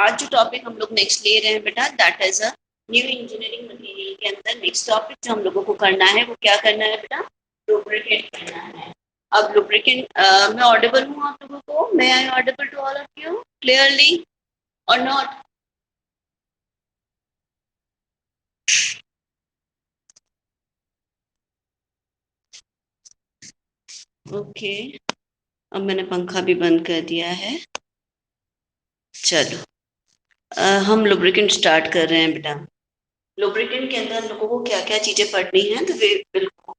आज जो टॉपिक हम लोग नेक्स्ट ले रहे हैं बेटा, that is a new engineering material के अंदर नेक्स्ट टॉपिक जो हम लोगों को करना है वो क्या करना है बेटा, लुब्रिकेट करना है। अब लुब्रिकेंट, मैं ऑडिबल हूँ आप लोगों को? मैं I audible to all of you clearly और नॉट? ओके, अब मैंने पंखा भी बंद कर दिया है। चलो, हम लुब्रिकेंट स्टार्ट कर रहे हैं बेटा। लुब्रिकेंट के अंदर लोगों को क्या क्या चीजें पढ़नी है, तो वे बिल्कुल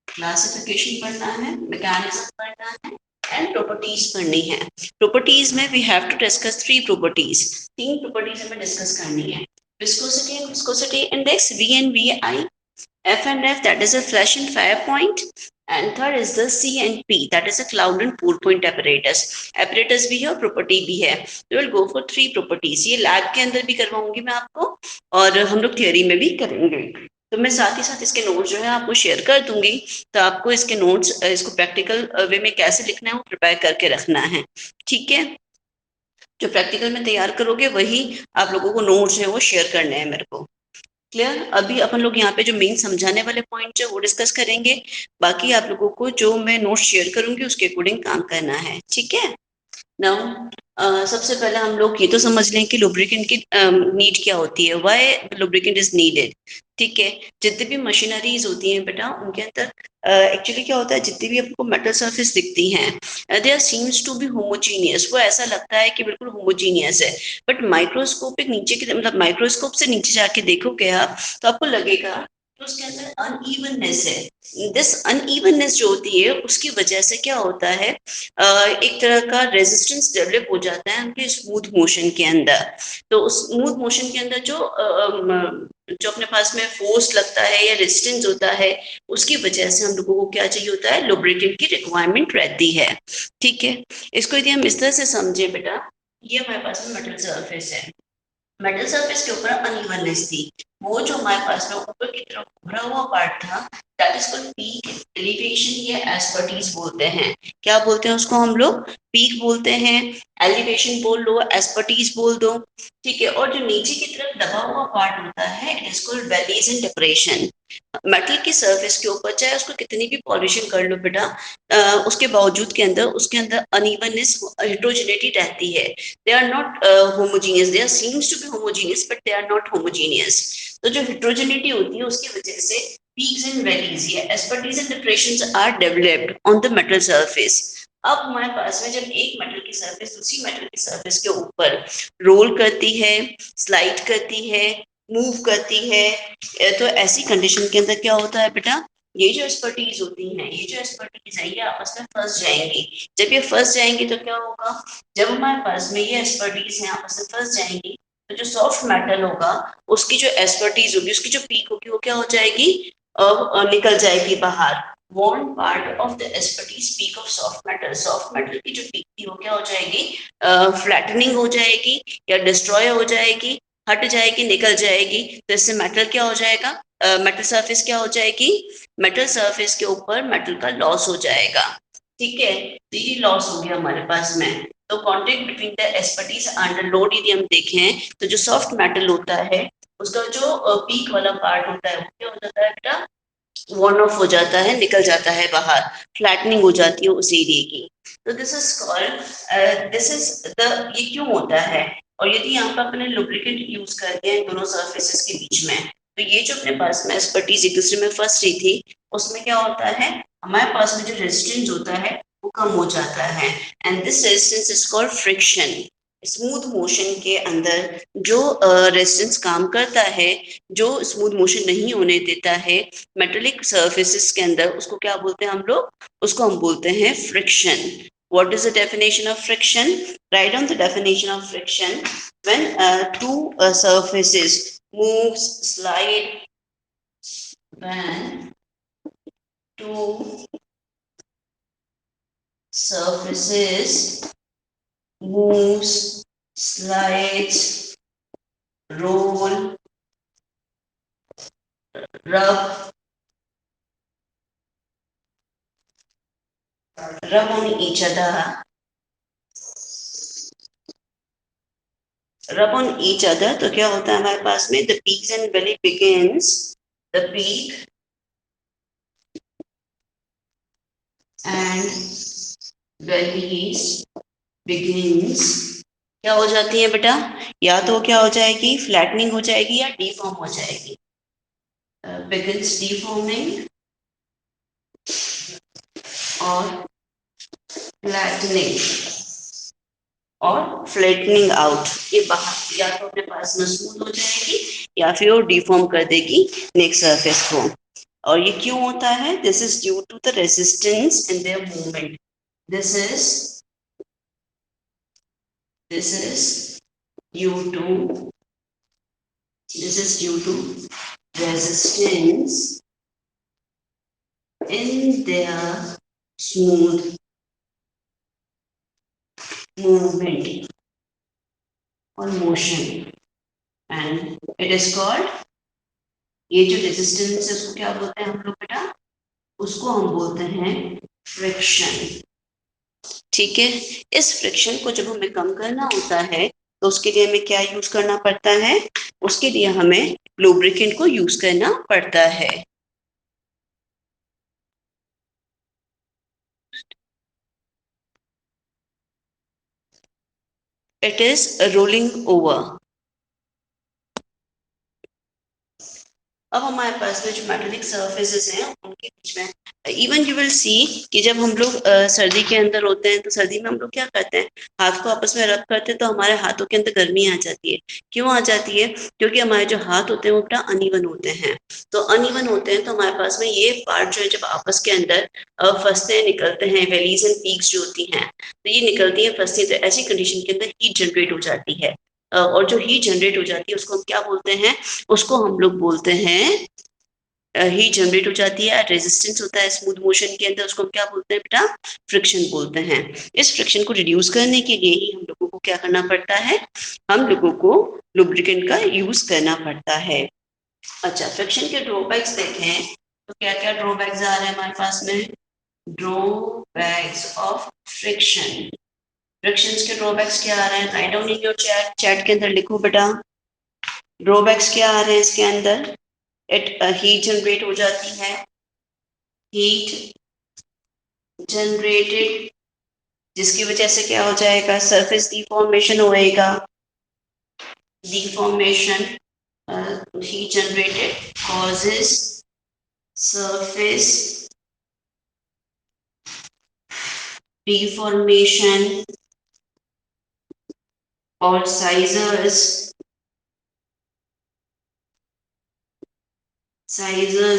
क्लासिफिकेशन पढ़ना है, मैकेनिज्म पढ़ना है एंड प्रॉपर्टीज पढ़नी है। प्रॉपर्टीज में we have to discuss three properties. तीन प्रॉपर्टीज हमें डिस्कस करनी है। Viscosity and viscosity index, V and V I, F and F, that is a flash and fire point, and third is the C and P, that is a cloud and pour point apparatus. Apparatus भी है और property भी है. We will go for three properties. ये lab के अंदर भी करवाऊंगी मैं आपको और हम लोग theory में भी करेंगे। तो मैं साथ ही साथ इसके नोट्स जो है आपको शेयर कर दूंगी, तो आपको इसके नोट्स, इसको प्रैक्टिकल वे में कैसे लिखना है वो प्रिपेयर करके रखना है। ठीक है, जो प्रैक्टिकल में तैयार करोगे वही आप लोगों को नोट्स है वो शेयर करने हैं मेरे को। क्लियर? अभी अपन लोग यहाँ पे जो मेन समझाने वाले पॉइंट है वो डिस्कस करेंगे, बाकी आप लोगों को जो मैं नोट शेयर करूंगी उसके अकॉर्डिंग काम करना है। ठीक है। नाउ सबसे पहले हम लोग ये तो समझ लें कि लुब्रिकेंट की नीड क्या होती है, व्हाई लुब्रिकेंट इज नीडेड। ठीक है, जितनी भी मशीनरीज होती हैं बेटा उनके अंदर एक्चुअली क्या होता है, जितनी भी आपको मेटल सरफेस दिखती हैं they are seems to be homogeneous, वो ऐसा लगता है कि बिल्कुल होमोजीनियस है, बट माइक्रोस्कोपिक नीचे की मतलब माइक्रोस्कोप से नीचे जाके देखोगे आप तो आपको लगेगा कि उसके अंदर अनइवननेस है। दिस अनइवननेस जो होती है उसकी वजह से क्या होता है, एक तरह का रेजिस्टेंस डेवलप हो जाता है उनके स्मूथ मोशन के अंदर। तो उस स्मूथ मोशन के अंदर जो अपने पास में फोर्स लगता है या रेजिस्टेंस होता है, उसकी वजह से हम लोगों को क्या चाहिए होता है, लुब्रिकेंट की रिक्वायरमेंट रहती है। ठीक है, इसको यदि हम इस तरह से समझे बेटा, ये हमारे पास में मेटल सरफेस है, मेटल सरफेस के ऊपर अनइवननेस थी, वो जो हमारे पास में ऊपर की तरफ उभरा हुआ पार्ट था, that is called peak elevation या एस्पर्टीज बोलते हैं। क्या बोलते हैं उसको हम लोग? पीक बोलते हैं, एलिवेशन बोल लो, एस्पर्टीज बोल दो। ठीक है, और जो नीचे की तरफ दबा हुआ पार्ट होता है it is called valleys and depression. Metal की सरफेस के ऊपर चाहे उसको कितनी भी पॉलिशिंग कर लो बेटा, उसके बावजूद के अंदर उसके अंदर अनइवननेस, हेट्रोजेनिटी रहती है। They are not homogeneous. They are seems to be homogeneous, but they are not homogeneous. तो जो heterogeneity होती है उसकी वजह से peaks and valleys या asperities and depressions are developed on the metal surface. अब हमारे पास में जब एक मेटल की सरफेस दूसरी मेटल की सरफेस के ऊपर रोल करती है, स्लाइड करती है, मूव करती है, तो ऐसी कंडीशन के अंदर क्या होता है बेटा, ये जो एक्सपर्टीज होती हैं, ये जो एक्सपर्टीज है ये आपस में फंस जाएंगी। जब ये फंस जाएंगी तो क्या होगा, जब हमारे पास में ये एक्सपर्टीज है आपस में फंस जाएंगी तो जो सॉफ्ट मेटल होगा उसकी जो एक्सपर्टीज होगी, उसकी जो पीक होगी वो क्या हो जाएगी, निकल जाएगी बाहर। One part of the expertise peak of soft metal, soft metal की जो पीक थी वो क्या हो जाएगी, फ्लैटनिंग हो जाएगी या डिस्ट्रॉय हो जाएगी, हट जाएगी, निकल जाएगी। तो इससे मेटल क्या हो जाएगा, मेटल सरफेस क्या हो जाएगी, मेटल सरफेस के ऊपर मेटल का लॉस हो जाएगा। ठीक है, तो ये लॉस हो गया हमारे पास में। तो contact between the expertise under load यदि हम देखें तो जो सॉफ्ट मेटल होता है उसका जो पीक वाला पार्ट होता है वो क्या हो जाता है बेटा, वॉर्न ऑफ हो जाता है, निकल जाता है बाहर, फ्लैटनिंग हो जाती है उस एरिया की। तो this is called, this is the, ये क्यों होता है, और यदि यहाँ पर अपने लुब्रिकेंट यूज कर दिया इन दोनों सरफेसेस के बीच में, तो ये जो अपने पास में एक्सपर्टीज एक दूसरे में फंस रही थी उसमें क्या होता है, हमारे पास में जो रेजिस्टेंस होता है वो कम हो जाता है, and this resistance is called friction. Smooth motion के अंदर जो रेजिस्टेंस काम करता है, जो स्मूथ मोशन नहीं होने देता है मेटेलिक सर्फेसिस के अंदर, उसको क्या बोलते हैं हम लोग, उसको हम बोलते हैं friction. What is the definition of friction? Write down the definition of friction. When two surfaces moves, slide, when two surfaces moves, slides, roll, rub, rub on each other, rub on each other, तो क्या होता है हमारे पास में the peaks and valley begins, the peak and valleys begins, क्या हो जाती है बेटा, या तो क्या हो जाएगी फ्लैटनिंग हो जाएगी या डिफॉर्म हो जाएगी, begins deforming और फ्लैटनिंग और फ्लैटनिंग आउट, ये बाहर या तो अपने पास में स्मूथ हो जाएगी या फिर वो डिफॉर्म कर देगी नेक्स्ट सरफेस को। और ये क्यों होता है, this is due to the resistance in their movement, this is due to resistance in their smooth movement or motion, and it is called, ये जो रेजिस्टेंस है उसको क्या बोलते हैं हम लोग बेटा, उसको हम बोलते हैं फ्रिक्शन। ठीक है, इस फ्रिक्शन को जब हमें कम करना होता है तो उसके लिए हमें क्या यूज करना पड़ता है, उसके लिए हमें लुब्रिकेंट को यूज करना पड़ता है। It is rolling over. अब हमारे पास में जो मेटालिक सरफेसेस हैं उनके बीच में इवन यू विल सी कि जब हम लोग सर्दी के अंदर होते हैं तो सर्दी में हम लोग क्या करते हैं, हाथ को आपस में रब करते हैं तो हमारे हाथों के अंदर गर्मी आ जाती है। क्यों आ जाती है, क्योंकि हमारे जो हाथ होते हैं वो बड़ा अनइवन होते हैं, तो अनइवन होते हैं तो हमारे पास में ये पार्ट जो है जब आपस के अंदर फंसते हैं निकलते हैं, वैलीज एंड पीक्स जो होती हैं तो ये निकलती है फंसती है, तो ऐसी कंडीशन के अंदर हीट जनरेट हो जाती है। और जो हीट जनरेट हो जाती है उसको हम क्या बोलते हैं, उसको हम लोग बोलते हैं हीट जनरेट हो जाती है, रेजिस्टेंस होता है स्मूथ मोशन के अंदर, उसको हम क्या बोलते हैं बेटा, फ्रिक्शन बोलते हैं। इस फ्रिक्शन को रिड्यूस करने के लिए ही हम लोगों को क्या करना पड़ता है, हम लोगों को लुब्रिकेंट का यूज करना पड़ता है। अच्छा, फ्रिक्शन के ड्रॉबैक्स देखें तो क्या क्या ड्रॉबैक्स आ रहे हैं हमारे पास में, ड्रॉबैक्स ऑफ फ्रिक्शन, फ्रिक्शंस के ड्रॉबैक्स क्या आ रहे हैं, right down in your chat, chat के अंदर लिखो बेटा, ड्रॉबैक्स क्या आ रहे हैं इसके अंदर। हीट जनरेट हो जाती है, हीट जनरेटेड, जिसकी वजह से क्या हो जाएगा, सरफेस डिफॉर्मेशन होएगा, deformation, heat generated causes surface deformation or sizes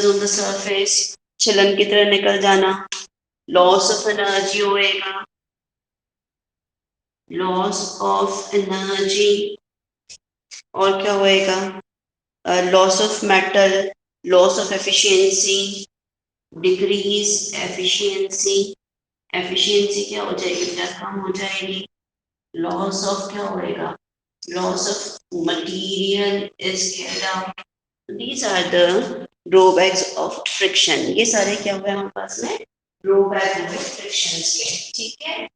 on the surface, छलन की तरह निकल जाना, लॉस ऑफ एनर्जी होएगा, लॉस ऑफ एनर्जी, और क्या होएगा, loss of metal, loss of efficiency, decrease efficiency, efficiency क्या हो जाएगी बेटा, कम हो जाएगी, लॉस ऑफ क्या होएगा, loss of material is carried out. These are the drawbacks of friction. ये सारे क्या हुए हमारे पास में, ड्रॉबैक हुए फ्रिक्शन के। ठीक है,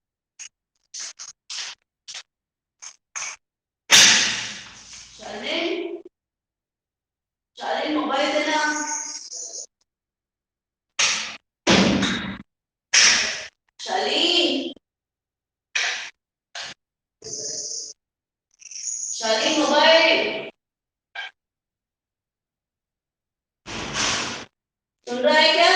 चले चले मोबाइल देना, चली चली मोबाइल, सुन रहा है क्या,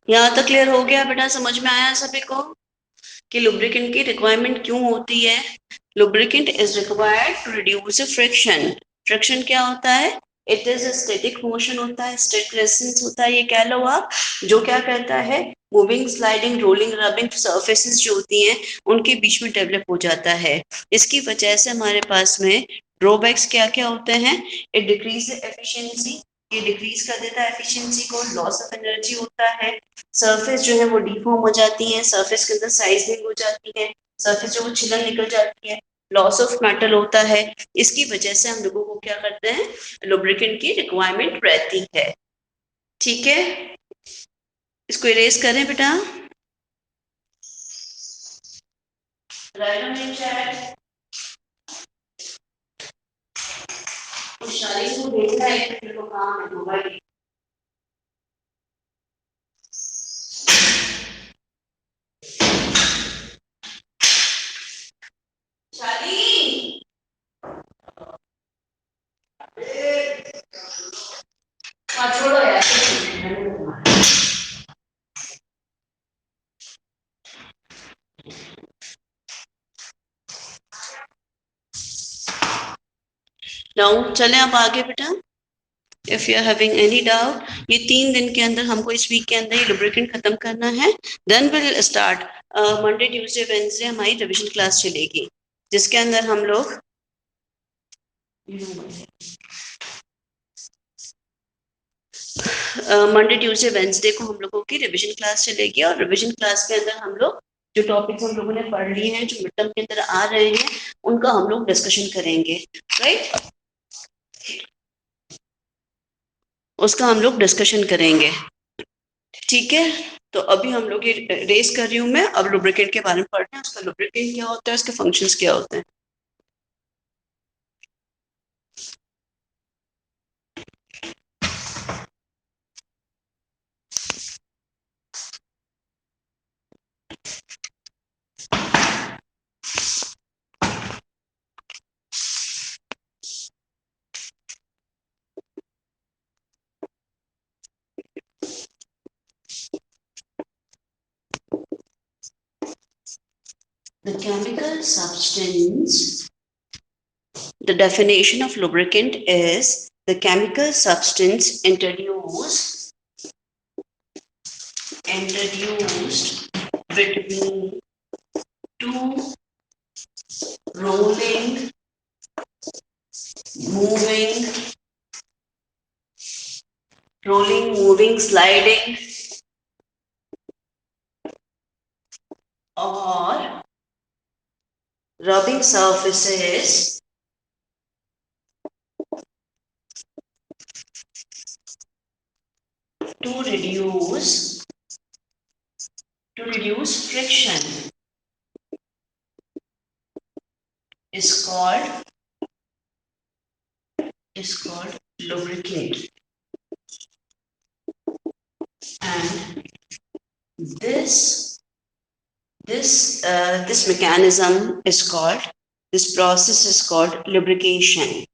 यहाँ तक क्लियर हो गया बेटा, समझ में आया सभी को कि लुब्रिकेंट की रिक्वायरमेंट क्यों होती है। Lubricant is required to reduce friction. Friction क्या होता है, it is a static motion होता है, स्टैटिक रेजिस्टेंस होता है, ये कह लो आप, जो क्या करता है, moving sliding rolling rubbing surfaces जो होती हैं उनके बीच में डेवलप हो जाता है। इसकी वजह से हमारे पास में ड्रॉबैक्स क्या क्या होते हैं, इट डिक्रीज द एफिशिएंसी, ये डिक्रीज कर देता है एफिशिएंसी को, लॉस ऑफ एनर्जी होता है, सरफेस जो है वो डिफॉर्म हो जाती है, सरफेस के अंदर साइजनिंग हो जाती है, सरफेस जो वो छिलन निकल जाती है, लॉस ऑफ मेटल होता है। इसकी वजह से हम लोगों को क्या करते हैं, लुब्रिकेंट की रिक्वायरमेंट रहती है। ठीक है, इसको इरेज करें बेटा। शादी को देखना है, फिर वो काम है मोबाइल। शादी छोड़ो यार। नाउ चलें अब आगे बेटा। If you are having any doubt, ये 3 दिन के अंदर हमको, इस वीक के अंदर ये लुब्रिकेंट खत्म करना है। Then will start Monday Tuesday Wednesday हमारी रिविजन क्लास चलेगी, जिसके अंदर हम लोग मंडे ट्यूसडे वेडनेसडे को हम लोगों की रिविजन क्लास चलेगी, और रिविजन क्लास के अंदर हम लोग जो टॉपिक्स हम लोगों ने पढ़ लिए हैं, जो मिड टर्म के अंदर आ रहे हैं, उनका हम लोग डिस्कशन करेंगे। राइट, उसका हम लोग डिस्कशन करेंगे। ठीक है, तो अभी हम लोग ये रेस कर रही हूँ मैं, अब लुब्रिकेंट के बारे में पढ़ते हैं, उसका लुब्रिकेंट क्या होता है, उसके फंक्शंस क्या होते हैं। The chemical substance, the definition of lubricant is the chemical substance introduced between two rolling, moving, sliding, or rubbing surfaces to reduce friction is called lubricant. And this mechanism is called, this process is called lubrication.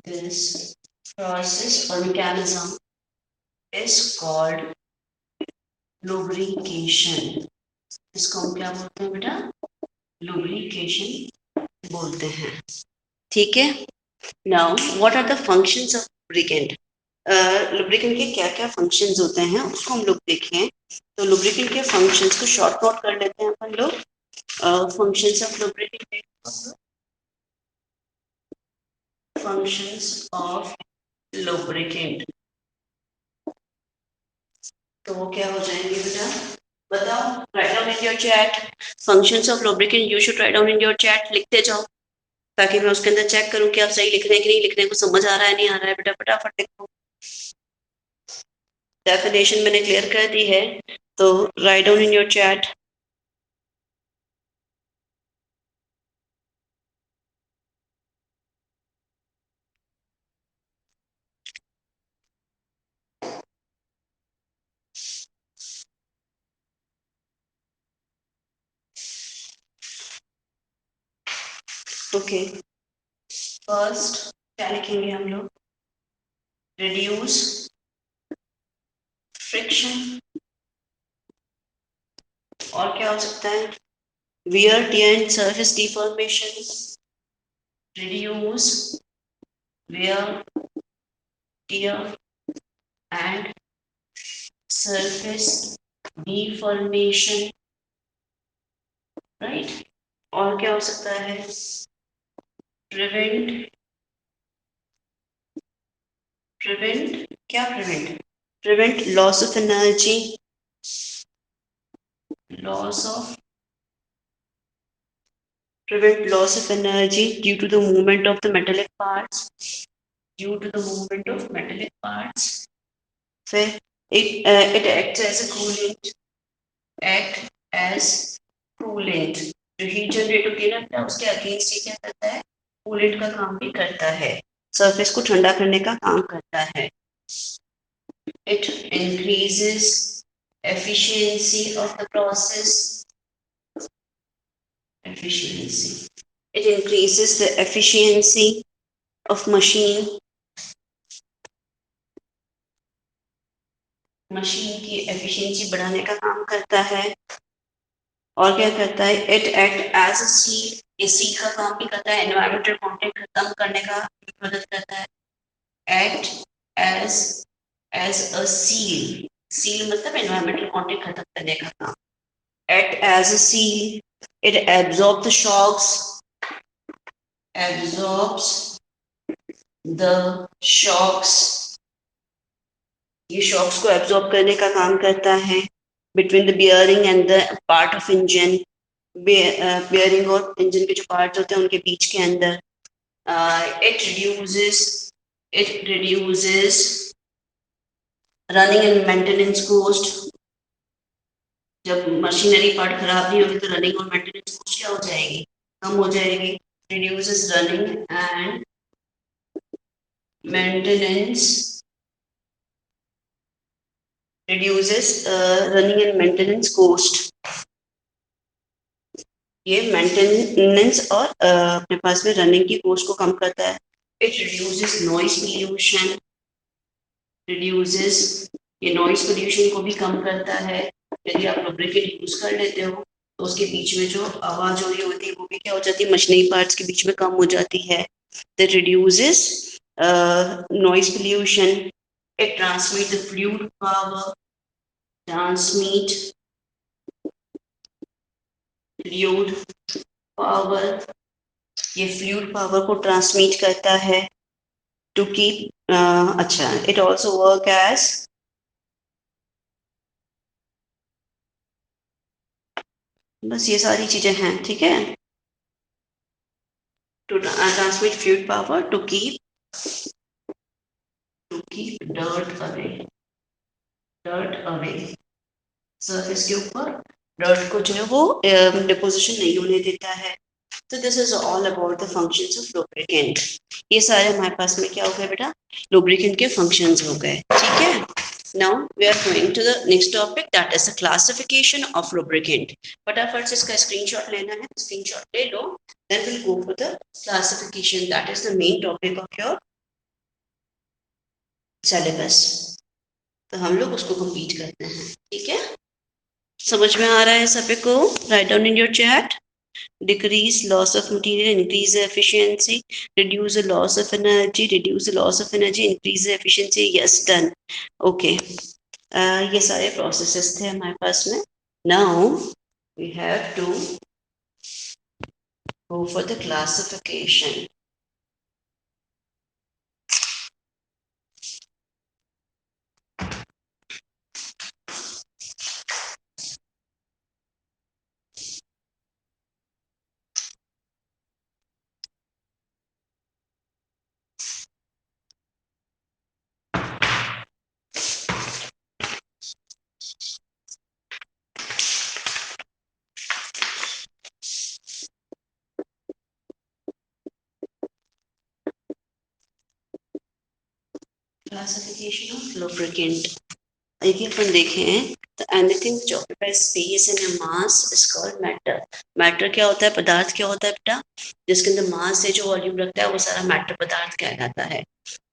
This process or mechanism is called lubrication. इसको हम क्या बोलते हैं बेटा, lubrication बोलते हैं। ठीक है, now what are the functions of lubricant. Lubricant के क्या क्या फंक्शंस होते हैं उसको हम लोग देखें। तो लुब्रिकेंट के फंक्शंस को शॉर्ट नोट कर लेते हैं अपन लोग। Functions of lubricant, functions of lubricant, तो वो क्या हो जाएंगे बेटा, बताओ, right down in your chat. Functions of lubricant you should write down in your chat, लिखते जाओ, ताकि मैं उसके अंदर चेक करूं कि आप सही लिख रहे हैं कि नहीं लिख रहे हैं, कुछ समझ आ रहा है नहीं आ रहा है। बेटा फटाफट लिखो। डेफिनेशन मैंने क्लियर कर दी है, तो right down in your chat. Okay, first क्या लिखेंगे हम लोग, रिड्यूस फ्रिक्शन, और क्या हो सकता है, wear tier and surface deformation, reduce wear tier and surface deformation, right. और क्या हो सकता है, प्रिवेंट प्रिवेंट, क्या prevent? Prevent loss of energy, loss of prevent loss of energy due to the movement of the metallic parts, due to the movement of metallic parts. फिर it acts as a coolant, act as coolant. जो heat generate होती है ना बेटा, उसके against ये क्या करता है? कूलेंट का काम भी करता है, सरफेस को ठंडा करने का काम करता है. It increases efficiency of the process. Efficiency. It increases the efficiency of machine. Machine की एफिशिएंसी बढ़ाने का काम करता है. और क्या करता है? It act as a seal. ये सील का काम भी करता है, एनवायरमेंटल कॉन्टेक्ट खत्म करने का मदद करता है. Act as a seal. Seal मतलब एनवायरमेंटल कॉन्टेक्ट खत्म करने का काम. Act as a seal. It absorb the shocks, absorbs the shocks. ये शॉक्स को एब्जॉर्ब करने का काम करता है. Between the bearing and the part of engine, bearing और इंजन के जो पार्ट्स होते हैं उनके बीच के अंदर. It reduces running and maintenance cost. जब मशीनरी पार्ट खराब नहीं होगी तो रनिंग और मेंटेनेंस कॉस्ट क्या हो जाएगी? कम हो जाएगी. Reduces running and maintenance, reduces running and maintenance cost. ये मेंटेनेंस और अपने पास में रनिंग की कॉस्ट को कम करता है. It reduces noise pollution, reduces, ये नॉइस पोल्यूशन को भी कम करता है. यदि आप लुब्रिकेंट यूज कर लेते हो तो उसके बीच में जो आवाज हो रही होती है वो भी क्या हो जाती है? मशीनरी पार्ट्स के बीच में कम हो जाती है. That reduces noise pollution. It transmit the fluid power, transmit fluid power. ये फ्लूइड पावर को ट्रांसमिट करता है टू कीप. अच्छा, इट ऑल्सो वर्क एज, बस ये सारी चीजें हैं. ठीक है. To transmit fluid power to keep dirt away. Dirt away, surface के ऊपर डर्ट को जो है वो डिपोजिशन नहीं होने देता है. तो this is all about the functions of lubricant. ये सारे हमारे पास में क्या हो गए बेटा? लुब्रिकेंट के फंक्शंस हो गए. ठीक है. Now we are going to the next topic, that is the classification of lubricant. फटाफट से इसका स्क्रीनशॉट लेना है, स्क्रीनशॉट ले लो. Then we'll go for the classification. That is the main topic of your syllabus. तो हम लोग उसको कंप्लीट करते हैं. ठीक है. समझ में आ रहा है सभी को? Write down in your chat. Decrease loss of material, increase the efficiency, reduce the loss of energy, reduce the loss of energy, increase the efficiency. Yes, done. Okay. ये सारे प्रोसेसेस थे हमारे पास में. Now we have to go for the classification. Classification of lubricant. यदि अपन देखें तो anything which occupies space and a mass is called matter. Matter क्या होता है? पदार्थ क्या होता है बेटा? जिसके अंदर मास है, जो वॉल्यूम रखता है, वो सारा मैटर पदार्थ कहलाता है.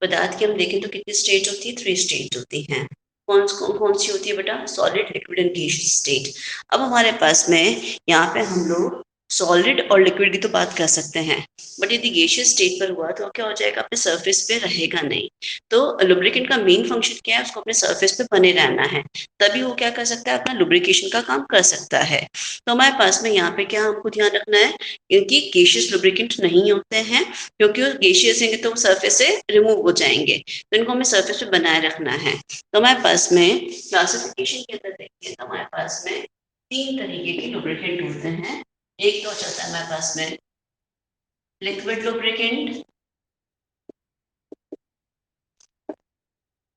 पदार्थ की हम देखें तो कितनी स्टेट होती है? 3 स्टेट होती हैं. कौन सी होती है बेटा? Solid, liquid and gaseous state. अब हमारे पास में यहाँ पे हम लोग सॉलिड और लिक्विड की तो बात कर सकते हैं, बट यदि गैसियस स्टेट पर हुआ तो क्या हो जाएगा, अपने सरफेस पे रहेगा नहीं। तो लुब्रिकेंट का मेन फंक्शन क्या है, उसको अपने सरफेस पे बने रहना है, तभी वो क्या कर सकता है, अपना लुब्रिकेशन का काम कर सकता है। तो हमारे पास में यहाँ पे क्या हमको ध्यान रखना है, क्योंकि गैसियस लुब्रिकेंट नहीं होते हैं, क्योंकि वो गैसियस होंगे तो वो सरफेस से रिमूव हो जाएंगे, तो इनको हमें सरफेस पे बनाए रखना है। तो हमारे पास में क्लासिफिकेशन के अंदर देखिए तो हमारे पास में 3 तरीके के लुब्रिकेंट होते हैं। एक तो चलता है हमारे पास में लिक्विड लुब्रिकेंट,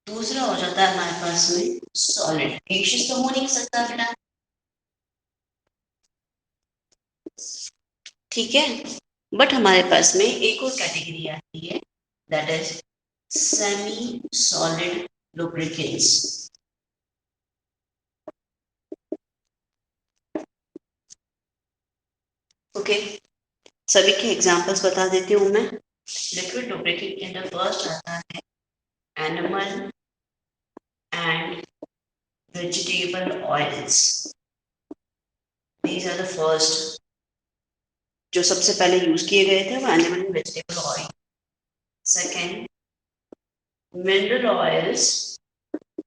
दूसरा हो जाता है हमारे पास में सॉलिड। गैसियस तो हो नहीं सकता बेटा, ठीक है। बट हमारे पास में एक और कैटेगरी आती है, that is semi solid lubricants. Okay, सभी के एग्जांपल्स बता देती हूँ मैं। लिक्विड लुब्रिकेंट के अंदर फर्स्ट आता है animal and vegetable oils. These are the first, जो सबसे पहले यूज किए गए थे वो animal and vegetable oil. Second, mineral oils,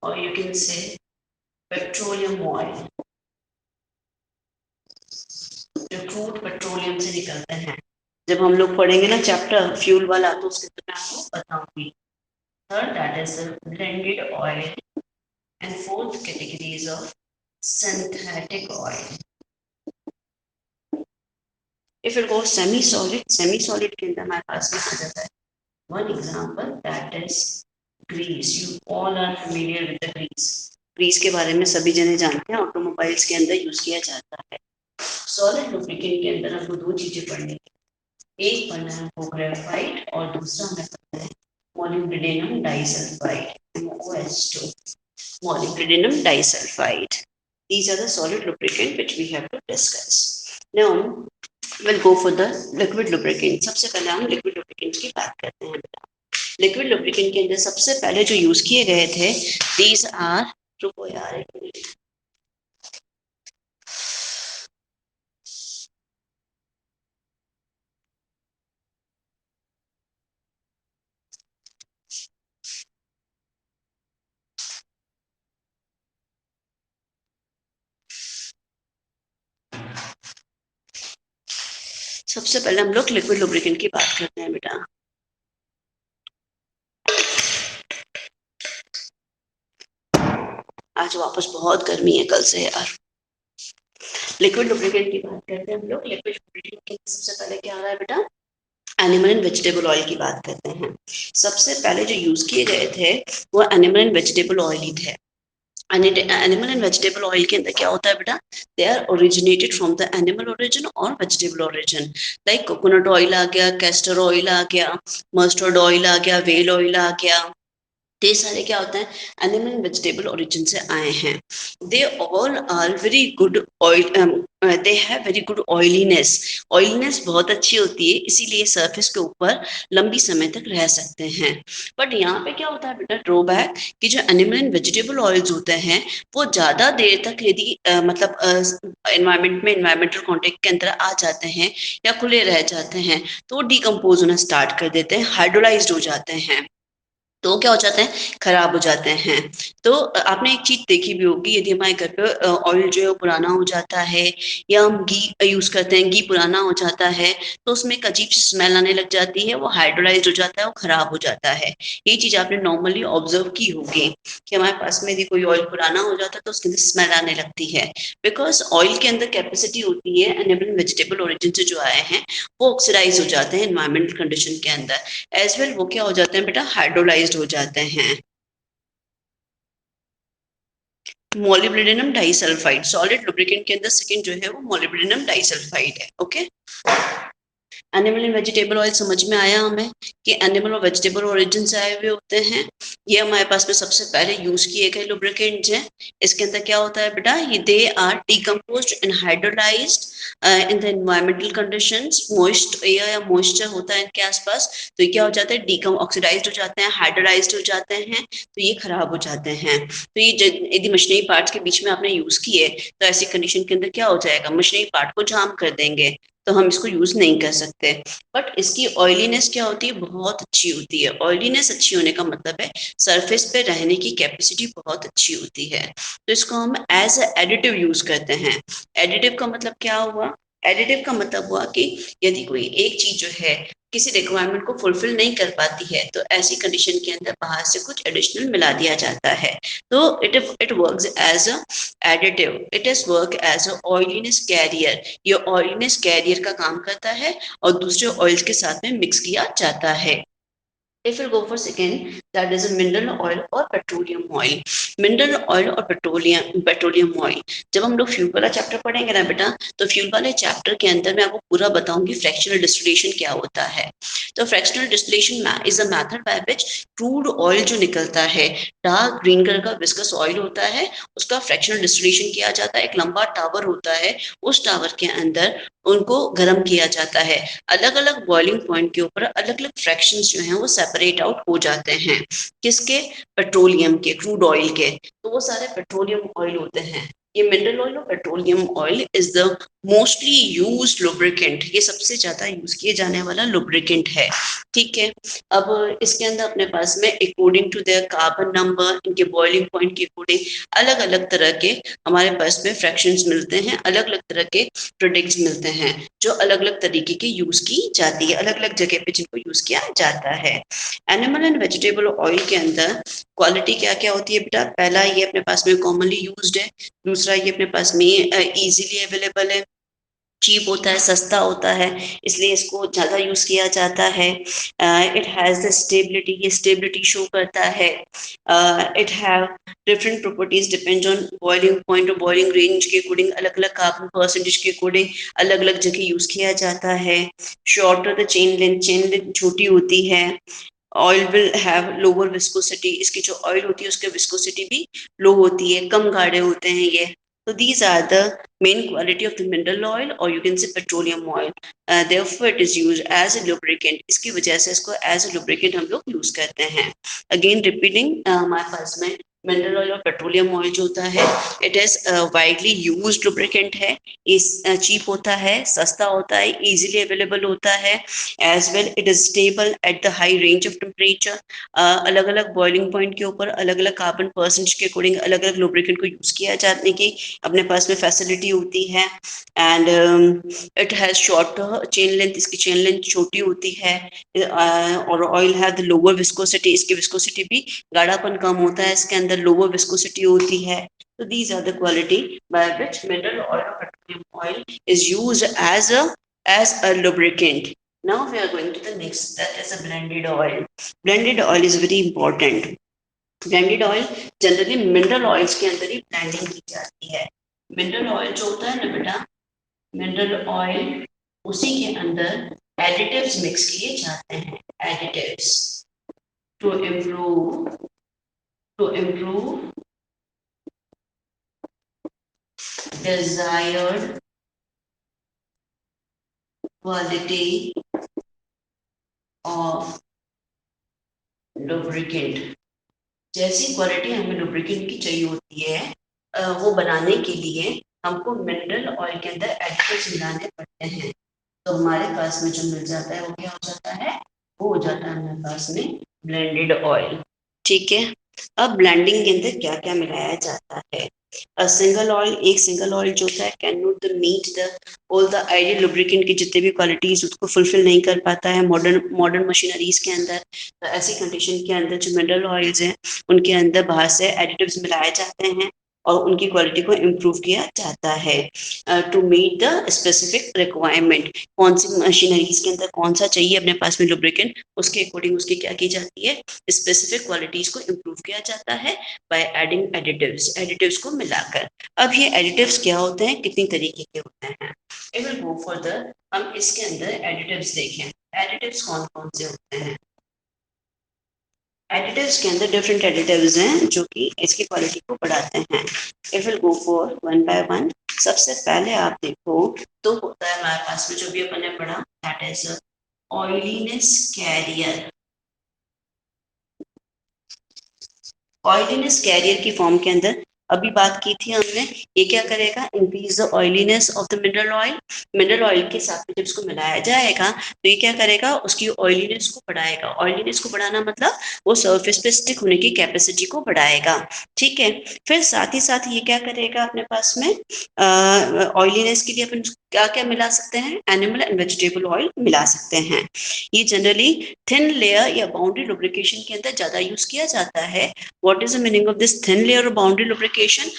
और you can say petroleum oil, जो क्रूड पेट्रोलियम से निकलते हैं। जब हम लोग पढ़ेंगे ना चैप्टर फ्यूल वाला, तो उसके अंदर मैं आपको बताऊंगी। Third, that is blended oil, and fourth category is of synthetic oil. If it goes semi solid के अंदर हमारे पास में आ जाता है one example, that is grease. You all are familiar with the grease. Grease के बारे में सभी जने जानते हैं, ऑटोमोबाइल्स के अंदर यूज किया जाता है। सॉलिड लुब्रिकेंट के अंदर हमको 2 चीजें पढ़नी है, एक पढ़ना है हमको ग्रेफाइट और दूसरा हमें पढ़ना है molybdenum disulphide, MOS2, molybdenum disulfide. These are the solid lubricant which we have to discuss. Now we'll go for the liquid lubricant. सबसे पहले हम liquid lubricant की बात करते हैं बेटा। लिक्विड लुब्रिकेंट के अंदर सबसे पहले जो यूज किए गए थे, दीज आर, रुको यार एक मिनट, सबसे पहले हम लोग लिक्विड लुब्रिकेंट की बात करते हैं बेटा। आज वापस बहुत गर्मी है कल से यार। लिक्विड लुब्रिकेंट की बात करते हैं हम लोग। लिक्विड लुब्रिकेंट के सबसे पहले क्या आ रहा है बेटा, एनिमल एंड वेजिटेबल ऑयल की बात करते हैं। सबसे पहले जो यूज किए गए थे वो एनिमल एंड वेजिटेबल ऑयल ही थे। एनिमल एंड वेजिटेबल ऑयल के अंदर क्या होता है बेटा, they are originated from the animal origin और vegetable origin. Like coconut oil आ गया, कैस्टर ऑयल आ गया, मस्टर्ड ऑयल आ गया, वेल ऑयल आ गया, ये सारे क्या होता है, एनिमल एंड वेजिटेबल ओरिजिन से आए हैं। They all are very good oil, they have very good oiliness. Oiliness बहुत अच्छी होती है, इसीलिए सरफेस के ऊपर लंबी समय तक रह सकते हैं। बट यहाँ पे क्या होता है बेटा ड्रॉबैक, कि जो एनिमल एंड वेजिटेबल ऑयल्स होते हैं वो ज्यादा देर तक यदि मतलब एनवायरमेंट में, एनवायरमेंटल कॉन्टेक्ट के अंदर आ जाते हैं या खुले रह जाते हैं, तो वो डिकम्पोज होना स्टार्ट कर देते हैं, हाइड्रोलाइज्ड हो जाते हैं, तो क्या हो जाते हैं, खराब हो जाते हैं। तो आपने एक चीज देखी भी होगी, यदि हमारे घर पे ऑयल जो है वो पुराना हो जाता है, या हम घी यूज करते हैं, घी पुराना हो जाता है, तो उसमें एक अजीब सी स्मेल आने लग जाती है, वो हाइड्रोलाइज्ड हो जाता है, वो खराब हो जाता है। ये चीज आपने नॉर्मली ऑब्जर्व की होगी कि हमारे पास में यदि कोई ऑयल पुराना हो जाता है तो उसके अंदर स्मेल आने लगती है, बिकॉज ऑयल के अंदर कैपेसिटी होती है एनिमल वेजिटेबल ओरिजिन से जो आए हैं वो ऑक्सीडाइज हो जाते हैं एनवायरमेंटल कंडीशन के अंदर, एज वेल वो क्या हो जाते हैं बेटा, हाइड्रोलाइज्ड हो जाते हैं। मोलिब्डेनम डाइसल्फाइड सॉलिड लुब्रिकेंट के अंदर सेकंड जो है वो मोलिब्डेनम डाइसल्फाइड है। Okay, animal and vegetable oil समझ में आया हमें कि एनिमल और वेजिटेबल ओरिजिन से आए हुए होते हैं। ये हमारे पास में सबसे पहले यूज किए गए लुब्रिकेंट्स हैं। इसके अंदर क्या होता है बेटा, ये they are decomposed and hydrolysed in the environmental conditions, moist air या मॉइस्चर होता है इनके आसपास, तो ये क्या हो जाता है, डीकम ऑक्सीडाइज्ड हो जाते हैं, हाइड्रोलाइज्ड हो जाते हैं, तो ये खराब हो जाते हैं। तो ये यदि मशीनरी पार्ट्स के बीच में आपने यूज किए तो ऐसी कंडीशन के अंदर क्या हो जाएगा, मशीनरी पार्ट को जाम कर देंगे, तो हम इसको यूज नहीं कर सकते। बट इसकी ऑयलीनेस क्या होती है, बहुत अच्छी होती है। ऑयलीनेस अच्छी होने का मतलब है सरफेस पे रहने की कैपेसिटी बहुत अच्छी होती है, तो इसको हम एज एडिटिव यूज करते हैं। एडिटिव का मतलब क्या हुआ, एडिटिव का मतलब हुआ कि यदि कोई एक चीज जो है किसी रिक्वायरमेंट को फुलफिल नहीं कर पाती है, तो ऐसी कंडीशन के अंदर बाहर से कुछ एडिशनल मिला दिया जाता है, तो it works as a additive, it is work as a oiliness carrier. ये ऑयलीनेस कैरियर का काम करता है और दूसरे ऑयल्स के साथ में मिक्स किया जाता है। If we go for second, that is a mineral oil or petroleum oil. Mineral oil और पेट्रोलियम ऑयल, जब हम लोग फ्यूल वाला चैप्टर पढ़ेंगे ना बेटा, तो फ्यूल वाले चैप्टर के अंदर मैं आपको पूरा बताऊंगी फ्रैक्शनल डिस्टिलेशन क्या होता है। तो fractional distillation is a method by which crude oil जो निकलता है, डार्क ग्रीन कलर का विस्कस ऑयल होता है, उसका फ्रैक्शनल डिस्टिलेशन किया जाता है। एक लंबा टावर होता है, उस टावर के अंदर उनको गर्म किया जाता है। अलग अलग बॉइलिंग पॉइंट के ऊपर अलग अलग फ्रैक्शंस जो हैं वो सेपरेट आउट हो जाते हैं। किसके, पेट्रोलियम के, क्रूड ऑयल के, तो वो सारे पेट्रोलियम ऑयल होते हैं। ये मिनरल ऑयल और petroleum oil is the mostly used lubricant, ये सबसे ज्यादा यूज किए जाने वाला लुब्रिकेंट है। ठीक है, अब इसके अंदर अपने पास में according to their carbon number, इनके बॉइलिंग पॉइंट के अकॉर्डिंग अलग अलग तरह के हमारे पास में फ्रैक्शंस मिलते हैं, अलग अलग तरह के प्रोडक्ट्स मिलते हैं जो अलग अलग तरीके की यूज की जाती है, अलग अलग जगह पे जिनको यूज किया जाता है। एनिमल एंड वेजिटेबल ऑयल के अंदर क्वालिटी क्या क्या होती है बेटा, पहला ये अपने पास में कॉमनली यूज्ड है, दूसरा ये अपने पास में इजीली अवेलेबल है, चीप होता है, सस्ता होता है, इसलिए इसको ज़्यादा यूज़ किया जाता है। इट हैज़ द स्टेबिलिटी, ये स्टेबिलिटी शो करता है। It have different properties depend on boiling point और बॉइलिंग रेंज के अकॉर्डिंग, अलग अलग कार्बन परसेंटेज के अकॉर्डिंग अलग अलग जगह यूज़ किया जाता है। शॉर्टर द चेन लेंथ छोटी होती है। Oil will have lower viscosity, इसकी जो ऑयल होती है उसकी विस्कोसिटी भी लो होती है, कम गाढ़े होते हैं ये। तो these are the main quality of the mineral oil or you can say petroleum oil. Therefore it is used as a lubricant, इसकी वजह से इसको as a lubricant हम लोग यूज करते हैं। Again repeating, हमारे पास में मिनरल ऑयल और पेट्रोलियम ऑयल जो होता है, it is widely used lubricant है, इस चीप होता है, सस्ता होता है, इजीली अवेलेबल होता है, as well it is stable at the high range of temperature. अलग अलग बॉइलिंग पॉइंट के ऊपर अलग अलग कार्बन परसेंटेज के अकॉर्डिंग अलग अलग लुब्रिकेंट को यूज किया जाने की अपने पास में फैसिलिटी होती है। And it has shorter chain length, इसकी चेन लेंथ छोटी होती है। और oil have the lower viscosity, इसकी विस्कोसिटी भी गाढ़ापन कम होता है, इसके अंदर लोअर विस्कोसिटी होती है। तो these are the quality by which mineral oil or petroleum oil is used as a lubricant. Now we are going to the next, that is a blended oil. Blended oil is very important. Blended oil generally mineral oils के अंदर ही blending की जाती है। Mineral oil जो होता है ना बेटा, मिनरल ऑयल उसी के अंदर एडिटिव्स मिक्स किए जाते हैं, additives to improve desired quality of lubricant। जैसी क्वालिटी हमें लुब्रिकेंट की चाहिए होती है वो बनाने के लिए हमको मिनरल ऑयल के अंदर एडिटिव्स मिलाने पड़ते हैं। तो हमारे पास में जो मिल जाता है वो क्या हो जाता है, वो हो जाता है हमारे पास में ब्लेंडेड ऑयल। ठीक है, अब ब्लेंडिंग के अंदर क्या क्या मिलाया जाता है। सिंगल ऑयल, एक सिंगल ऑयल जो होता है can not the meet the all the ideal lubricant की जितने भी क्वालिटीज उसको फुलफिल नहीं कर पाता है मॉडर्न मशीनरीज के अंदर। तो ऐसी कंडीशन के अंदर जो मिनरल ऑयल्स हैं उनके अंदर बाहर से एडिटिव्स मिलाए जाते हैं और उनकी क्वालिटी को इम्प्रूव किया जाता है to meet the specific requirement. कौन सी मशीनरीज के अंदर कौन सा चाहिए अपने पास में लुब्रिकेंट, उसके अकॉर्डिंग उसकी क्या की जाती है, स्पेसिफिक क्वालिटीज को इम्प्रूव किया जाता है बाय एडिंग एडिटिव्स को मिलाकर। अब ये एडिटिव्स क्या होते हैं, कितनी तरीके के होते हैं, इट विल गो फर्दर। हम इसके अंदर एडिटिव्स देखें, एडिटिव्स कौन कौन से होते हैं। एडिटिव्स के अंदर डिफरेंट एडिटिव्स हैं जो कि इसकी क्वालिटी को बढ़ाते हैं। If will go for one by one. सबसे पहले आप देखो तो होता है हमारे पास में जो भी अपन ने पढ़ा, that is oiliness carrier. Oiliness carrier की फॉर्म के अंदर अभी बात की थी हमने। ये क्या करेगा, increase the oiliness of the mineral oil. Mineral oil के साथ में जब इसको मिलाया जाएगा तो ये क्या करेगा, उसकी ऑयलीनेस को बढ़ाएगा। ऑयलीनेस को बढ़ाना मतलब वो सरफेस पे स्टिक होने की कैपेसिटी को बढ़ाएगा। ठीक है, फिर साथ ही साथ ये क्या करेगा, अपने पास में ऑयलीनेस के लिए अपन क्या क्या मिला सकते हैं, एनिमल एंड वेजिटेबल ऑयल मिला सकते हैं। ये जनरली थिन लेयर या बाउंड्री लुब्रिकेशन के अंदर ज्यादा यूज किया जाता है। What is the meaning of this thin layer और boundary lubrication?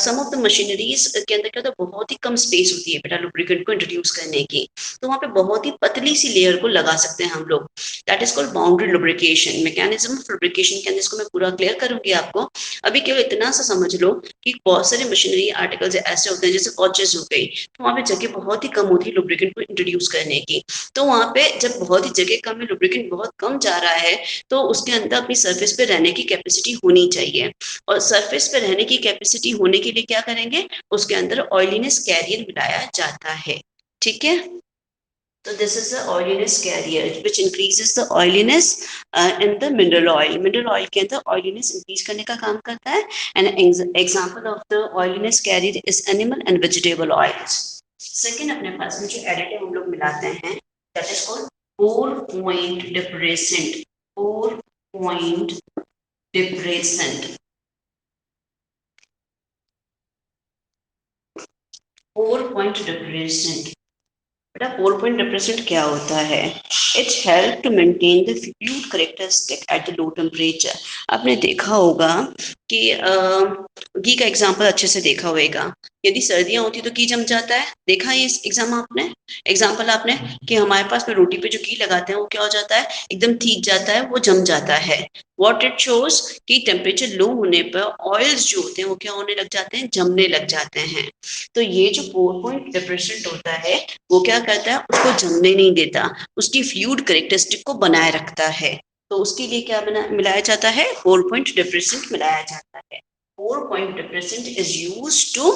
Some of the machineries के अंदर क्या होता है, बहुत ही कम स्पेस होती है बेटा लुब्रिकेंट को इंट्रोड्यूस करने की, तो वहां पे बहुत ही पतली सी लेयर को लगा सकते हैं हम लोग। That is called boundary lubrication. Mechanism of lubrication के अंदर इसको मैं पूरा क्लियर करूंगी आपको। अभी केवल इतना सा समझ लो कि बहुत सारे मशीनरी आर्टिकल्स ऐसे होते हैं जैसे वॉचेस हो गई, तो वहां पे जगह बहुत ही कम होती है लुब्रिकेंट को इंट्रोड्यूस करने की। तो वहां पे जब बहुत ही जगह कम है, लुब्रिकेंट बहुत कम जा रहा है, तो उसके अंदर अपनी सरफेस पे रहने की कैपेसिटी होनी चाहिए। और सरफेस पे रहने की कैपेसिटी होने के लिए क्या करेंगे, उसके अंदर ऑयलीनेस कैरियर मिलाया जाता है। ठीक है, so this is the oiliness carrier which increases the oiliness in the mineral oil. Mineral oil के अंदर oiliness increase करने का काम करता है। And example of the oiliness carrier is animal and vegetable oils. Second अपने पास में जो additive हम लोग मिलाते हैं that is called 4-point depressant. 4-point depressant. 4-point depressant. बेटा 4-point depressant क्या होता है? It help to maintain the fluid characteristic at the low temperature. आपने देखा होगा कि घी का एग्जाम्पल अच्छे से देखा होगा। यदि सर्दियां होती तो घी जम जाता है, देखा है इस एग्जाम्पल आपने कि हमारे पास में रोटी पे जो घी लगाते हैं वो क्या हो जाता है, एकदम ठीक जाता है, वो जम जाता है। What it shows कि टेम्परेचर लो होने पर ऑयल्स जो होते हैं वो क्या होने लग जाते हैं, जमने लग जाते हैं। तो ये जो 4-point depressant होता है वो क्या करता है, उसको जमने नहीं देता, उसकी फ्लूइड कैरेक्टरिस्टिक को बनाए रखता है। तो उसके लिए क्या मिलाया जाता है, 4-point depressant मिलाया जाता है। 4-point depressant is used to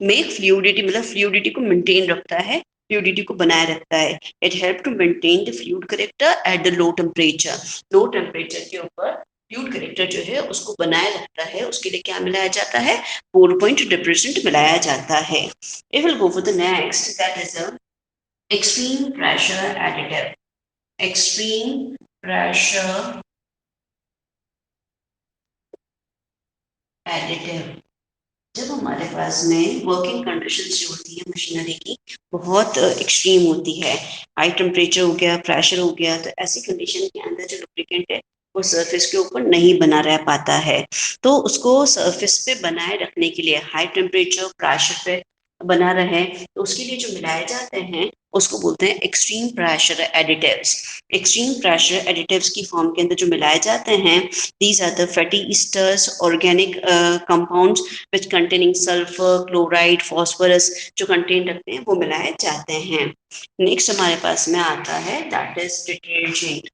make fluidity, मतलब फ्लूइडिटी को मेंटेन रखता है, फ्लूइडिटी को बनाए रखता है। It help to maintain the fluid character at the low temperature. Low temperature के ऊपर फ्लूइड कैरेक्टर जो है उसको बनाए रखता है, उसके लिए क्या मिलाया जाता है, 4-point depressant मिलाया जाता है। If we'll go for the next, that is a extreme pressure additive. Extreme pressure additive. जब हमारे पास में वर्किंग कंडीशंस जो होती है मशीनरी की बहुत एक्सट्रीम होती है, हाई टेम्परेचर हो गया, प्रेशर हो गया, तो ऐसी कंडीशन के अंदर जो लुब्रिकेंट है वो सरफेस के ऊपर नहीं बना रह पाता है। तो उसको सरफेस पे बनाए रखने के लिए हाई टेम्परेचर प्रेशर पे बना रहे, तो उसके लिए जो मिलाए जाते हैं उसको बोलते हैं extreme pressure additives. Extreme pressure additives की फॉर्म के अंदर जो मिलाए जाते हैं, these are the fatty esters, organic compounds which containing sulfur, chloride, phosphorus जो कंटेन रखते हैं वो मिलाए जाते हैं। नेक्स्ट हमारे पास में आता है दैट इज डिटर्जेंट।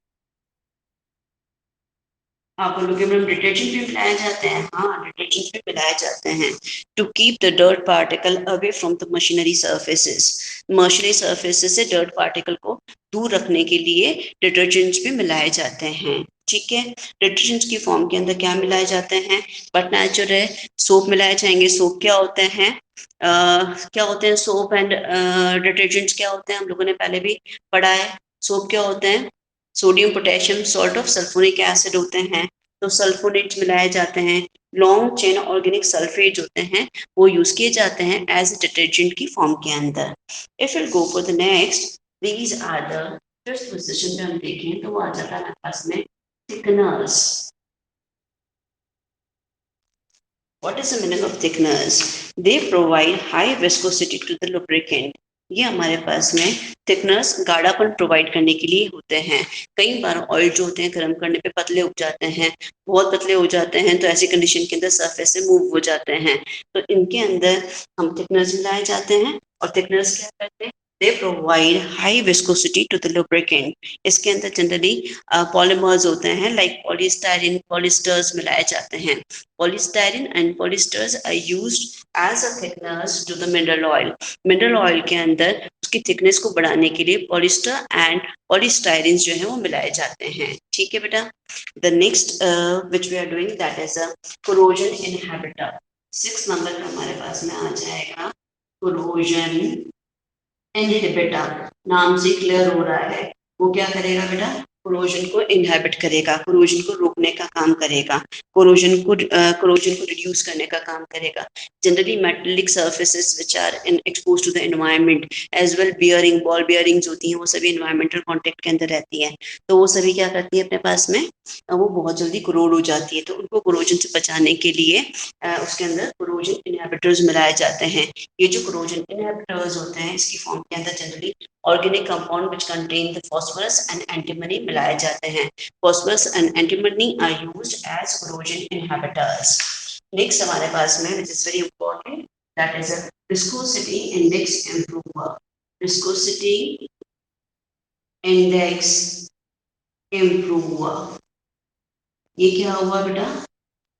आप बोलोगे मैम डिटर्जेंट भी मिलाए जाते हैं? हाँ, डिटर्जेंट भी मिलाए जाते हैं to keep the dirt particle away from the machinery surfaces. Machinery surfaces से डर्ट पार्टिकल को दूर रखने के लिए डिटर्जेंट्स भी मिलाए जाते हैं। ठीक है, डिटर्जेंट्स की फॉर्म के अंदर क्या मिलाए जाते हैं, बट नेचुरल सोप मिलाए जाएंगे। सोप क्या होते हैं, क्या होते हैं सोप एंड डिटर्जेंट्स क्या होते हैं, हम लोगों ने पहले भी पढ़ा है। सोप क्या होते हैं, sodium potassium salt of sulphonic acid होते हैं, तो सल्फोनेट्स मिलाए जाते हैं। लॉन्ग चेन ऑर्गेनिक सल्फेट होते हैं वो यूज किए जाते हैं एज डिटर्जेंट की फॉर्म के अंदर। If will go for the next, these are the fifth position पे हम देखें तो वो आ जाता है हमारे पास में thickeners. What is the meaning of thickeners? They provide high viscosity to the lubricant. ये हमारे पास में थिकनर्स गाढ़ापन प्रोवाइड करने के लिए होते हैं। कई बार ऑयल जो होते हैं गर्म करने पे पतले उग जाते हैं, बहुत पतले हो जाते हैं, तो ऐसी कंडीशन के अंदर सरफेस से मूव हो जाते हैं, तो इनके अंदर हम थिकनर्स मिलाए जाते हैं। और थिकनर्स क्या करते हैं, they provide high viscosity to the lubricant. इसके अंदर जनरली पॉलीमर्स होते हैं लाइक पॉलीस्टायरिन, पॉलिस्टर्स मिलाए जाते हैं। Polystyrene and polyesters are used as a thickness to the mineral oil. Mineral oil के अंदर उसकी थिकनेस को बढ़ाने के लिए पॉलिस्टर एंड पॉलीस्टायरिन जो है वो मिलाए जाते हैं। ठीक है बेटा, the next which we are doing that is a corrosion inhibitor. 6 number पे हमारे पास में आ जाएगा कोरोजन इनहिबिटर। नाम से क्लियर हो रहा है वो क्या करेगा बेटा, कोरोजन को इनहिबिट करेगा, कोरोजन को रोकने का काम करेगा, कोरोजन को रिड्यूस करने का काम करेगा। Generally metallic surfaces which are in expose to the environment as well bearing ball bearings होती हैं, वो सभी एनवायरमेंटल कांटेक्ट के अंदर रहती है, तो वो सभी क्या करती है अपने पास में, वो बहुत जल्दी कोरोड हो जाती है, तो उनको कोरोजन से बचाने के लिए उसके अंदर कोरोजन इनहिबिटर्स मिलाए जाते हैं। ये जो कोरोजन इनहिबिटर्स होते हैं इसकी फॉर्म के अंदर generally organic compound which contain the phosphorus and antimony मिलाए जाते हैं। Phosphorus and antimony are used as corrosion inhibitors. Next हमारे पास में which is very important, that is a viscosity index improver. Viscosity index improver, ये क्या हुआ बेटा,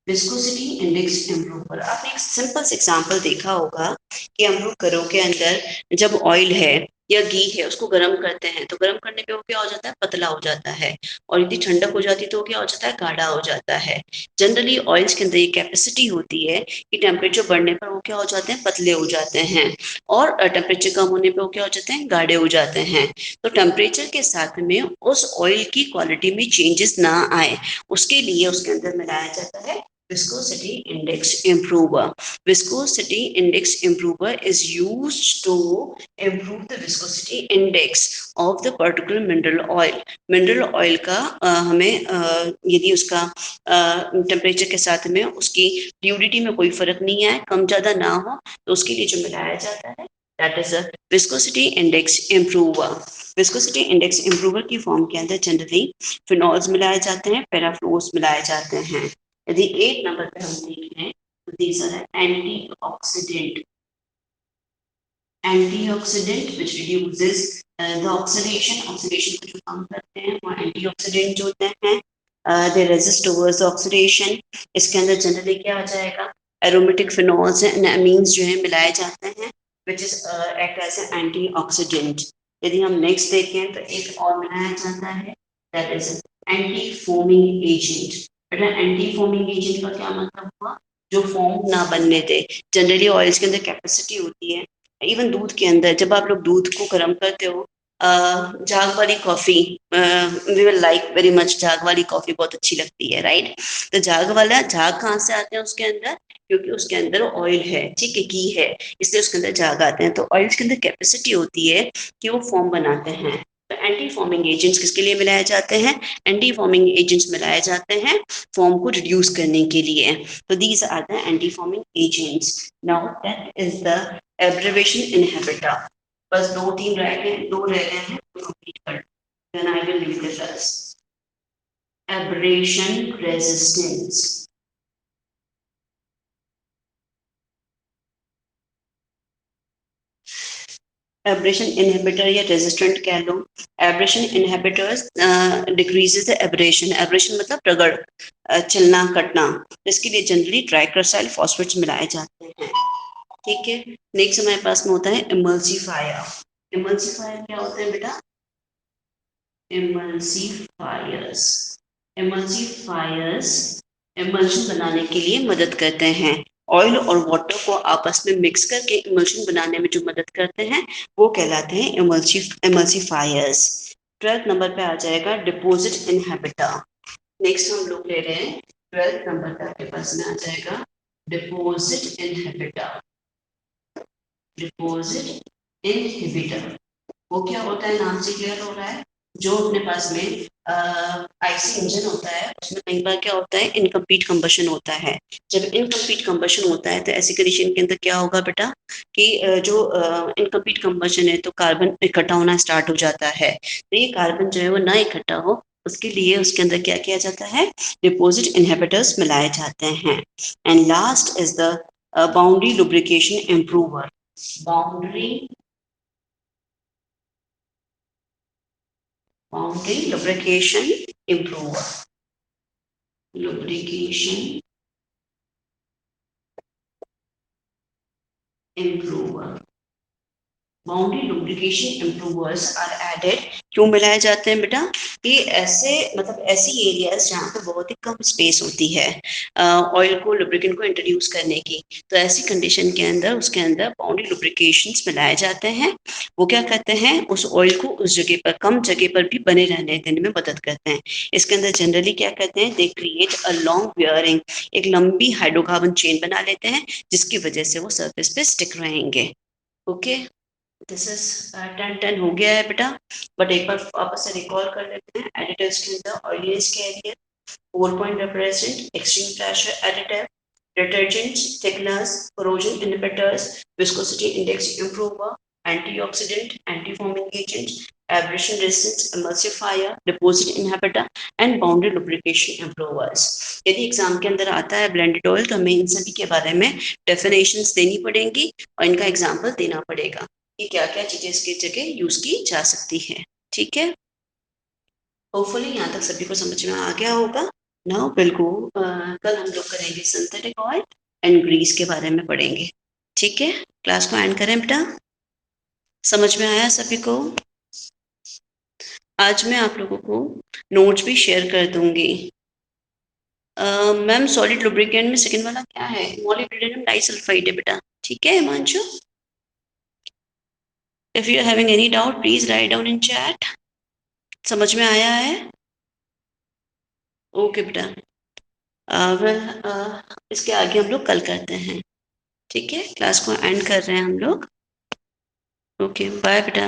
विस्कोसिटी इंडेक्स इंप्रूवर। आपने एक सिंपल सा एग्जांपल देखा होगा कि हम लोग घरों के अंदर जब ऑयल है या घी है उसको गर्म करते हैं तो गर्म करने पे वो क्या हो जाता है, पतला हो जाता है, और यदि ठंडक हो जाती है तो वो क्या हो जाता है, गाढ़ा हो जाता है। जनरली ऑयल्स के अंदर ये कैपेसिटी होती है कि टेम्परेचर बढ़ने पर वो क्या हो जाते हैं, पतले हो जाते हैं, और टेम्परेचर कम होने पर वो क्या हो जाते हैं, गाढ़े हो जाते हैं। तो टेम्परेचर के साथ में उस ऑयल की क्वालिटी में चेंजेस ना आए उसके लिए उसके अंदर मिलाया जाता है viscosity index improver. Viscosity index improver is used to improve the viscosity index of the particular mineral oil. Mineral oil का हमें यदि उसका टेम्परेचर के साथ में उसकी फ्लूइडिटी में कोई फर्क नहीं आए, कम ज्यादा ना हो, तो उसके लिए जो मिलाया जाता है that is a viscosity index improver. Viscosity index improver की फॉर्म के अंदर जनरली फिनॉल्स मिलाए जाते हैं, पैराफ्लोर्स मिलाए जाते हैं। यदि 8 नंबर पे हम देख रहे हैं तो these are antioxidant, antioxidant which reduces the oxidation, oxidation को जो कम करते हैं वो एंटीऑक्सीडेंट होते हैं। They resist towards oxidation. इसके अंदर जनरली क्या आ जाएगा, एरोमेटिक फिनॉल्स एंड अमीन्स जो है मिलाए जाते हैं which is act as an antioxidant. यदि हम नेक्स्ट देखें तो एक और मिलाया जाता है that is anti foaming agent. बेटा एंटी फोमिंग एजेंट का क्या मतलब हुआ, जो फोम ना बनने दे। जनरली ऑयल्स के अंदर कैपेसिटी होती है, इवन दूध के अंदर जब आप लोग दूध को गर्म करते हो, झाग वाली coffee, we will like very much, झाग वाली कॉफी बहुत अच्छी लगती है, राइट। तो झाग कहाँ से आते हैं उसके अंदर, क्योंकि उसके अंदर ऑयल है, ठीक है, घी है, इसलिए उसके अंदर झाग आते हैं। तो ऑयल्स के अंदर कैपेसिटी होती है कि वो फॉर्म बनाते हैं। तो एंटी फॉर्मिंग एजेंट्स किसके लिए मिलाए जाते हैं, एंटी फॉर्मिंग एजेंट्स मिलाए जाते हैं फॉर्म को रिड्यूस करने के लिए। तो these are the anti foaming agents. Now that is the abrasion inhibitor. बस दो रह गए हैं तो कंप्लीट कर, then I will read the rest. Aberration resistance. Abrasion inhibitor या रेजिस्टेंट कह लो। Abrasion inhibitors decreases the abrasion, abrasion मतलब रगड़, चलना कटना, इसके लिए जनरली ट्राइक्लोसाइल फॉस्फेट्स मिलाए जाते हैं, ठीक है। नेक्स्ट हमारे पास में होता है इमल्सिफायर। इमल्सिफायर क्या होता है बेटा, इमल्सिफायर्स, इमल्सिफायर्स इमल्शन बनाने के लिए मदद करते हैं। ऑयल और वाटर को आपस में मिक्स करके इमल्शन बनाने में जो मदद करते हैं वो कहलाते हैं इमल्सिफायर्स। 12th नंबर पे आ जाएगा डिपोजिट इनहिबिटर। नेक्स्ट हम लोग ले रहे हैं 12th नंबर पे आपके पास में आ जाएगा डिपोजिट इनहिबिटर। डिपोजिट इनहिबिटर वो क्या होता है, नाम से क्लियर हो रहा है, जो अपने पास में आईसी इंजन होता है उसमें कई बार क्या होता है, इनकम्प्लीट कंबशन होता है। जब इनकम्प्लीट कंबशन होता है तो ऐसी कंडीशन के अंदर क्या होगा बेटा कि जो इनकम्प्लीट कंबशन है तो कार्बन इकट्ठा होना स्टार्ट हो जाता है। तो ये कार्बन जो है वो ना इकट्ठा हो उसके लिए उसके अंदर क्या किया जाता है, डिपोजिट इनहिबिटर्स मिलाए जाते हैं। And last is the boundary lubrication improver. Boundary lubrication improver, lubrication improver, boundary lubrication improvers are added. क्यों मिलाए जाते हैं बेटा? कि ऐसे मतलब ऐसी एरियाज जहाँ पे बहुत ही कम स्पेस होती है ऑयल को लुब्रिकेंट को इंट्रोड्यूस करने की, तो ऐसी कंडीशन के अंदर उसके अंदर बाउंड्री लुब्रिकेशंस मिलाए जाते हैं। वो क्या करते हैं, उस ऑयल को उस जगह पर, कम जगह पर भी बने रहने देने में मदद करते हैं। इसके अंदर जनरली क्या करते हैं, they create a long bearing, एक लंबी हाइड्रोकार्बन चेन बना लेते हैं जिसकी वजह से वो सरफेस पे स्टिक रहेंगे। ओके, दिस इज 10-10 हो गया है बेटा, बट एक बार वापस से रिकॉल कर लेते हैं। एडिटर्स के अंदर oiliness career, 4 point represent extreme pressure additive, detergents, thickeners, corrosion inhibitors, viscosity index improver, antioxidant, anti-foaming agent, abrasion resistance emulsifier, deposit inhibitor and boundary lubrication improvers। यदि एग्जाम के अंदर आता है ब्लेंडेड ऑयल तो हमें इन सभी के बारे में डेफिनेशंस देनी पड़ेंगी और इनका एग्जाम्पल देना पड़ेगा कि क्या क्या चीजें इसकी जगह यूज की जा सकती है। ठीक है, होपफुली यहाँ तक सभी को समझ में आ गया होगा। नाउ बिल्कुल कल हम लोग करेंगे सिंथेटिक ऑयल एंड ग्रीस के बारे में पढ़ेंगे। ठीक है, क्लास को एंड करें बेटा। समझ में आया सभी को? आज मैं आप लोगों को नोट्स भी शेयर कर दूंगी। मैम सॉलिड लुब्रिकेंट में सेकंड वाला क्या है? मोलिब्डेनम डाइसल्फाइड है बेटा। ठीक है Himanshu, if you are having any doubt please write down in chat. समझ में आया है? ओके बेटा, वेल इसके आगे हम लोग कल करते हैं। ठीक है, क्लास को एंड कर रहे हैं हम लोग। ओके बाय बेटा।